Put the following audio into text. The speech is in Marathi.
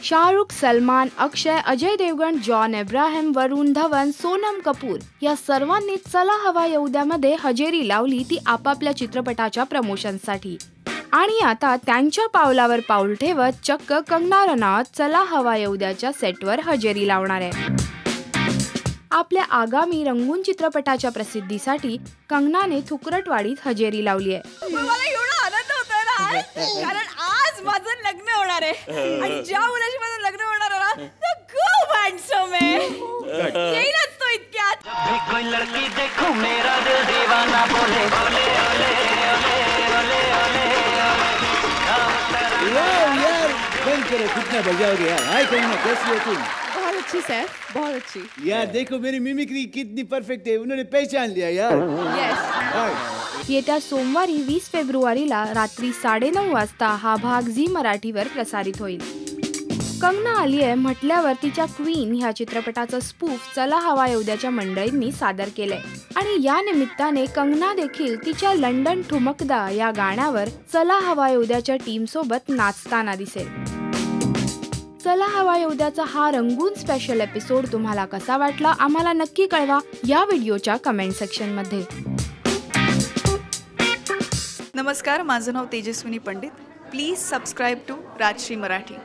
शाहरुख, सलमान, अक्षय, अजय देवगण, जॉन अब्राहम, वरुण धवन, सोनम कपूर या सर्वांनी चला हवा येऊ द्यामध्ये हजेरी लावली, ती आपापल्या चित्रपटाच्या प्रमोशनसाठी. आणि आता त्यांच्या पावलावर पाऊल ठेवत चक्क कंगना रनौत चला हवा येऊ द्याच्या सेटवर हजेरी लावणार आहे. आपल्या आगामी रंगून चित्रपटाच्या प्रसिद्धीसाठी कंगनाने थुकरटवाडीत हजेरी लावली आहे. मला एवढा आनंद होतोय ना, कारण आज माझं लग्न होणार आहे आणि ज्या मुलाशी माझं लग्न होणार आहे ना, तो खूप हँडसम आहे. येईलच तो इतक्यात. कोई लड़की देखो मेरा दिल दीवाना बोले बोले ओले ओले ओले ओले यार बंद करो, कितना बजाओ रे यार. हाय कंगना, कैसी हो तुम? बहुत अच्छी सैफ, बहुत अच्छी. यार देखो मेरी मिमिक्री कितनी परफेक्ट है, उन्होंने पहचान लिया यार. येस. येत्या सोमवारी 20 फेब्रुवारीला रात्री 9:30 वाजता हा भाग झी मराठीवर प्रसारित होईल. कंगना आली आहे म्हटल्यावर तिच्या क्वीन ह्या चित्रपटाचं स्पूफ चला हवा येऊ द्याच्या मंडळींनी सादर केलंय आणि या निमित्ताने कंगना देखील तिच्या लंडन ठुमकदा या गाण्यावर चला हवा येऊ द्याच्या टीम सोबत नाचताना दिसेल. चला हवा येऊ द्याचा हा रंगून स्पेशल एपिसोड तुम्हाला कसा वाटला आम्हाला नक्की कळवा या व्हिडिओच्या कमेंट सेक्शन मध्ये. नमस्कार, माझं नाव Tejaswini Pandit. Please subscribe to Rajshri Marathi.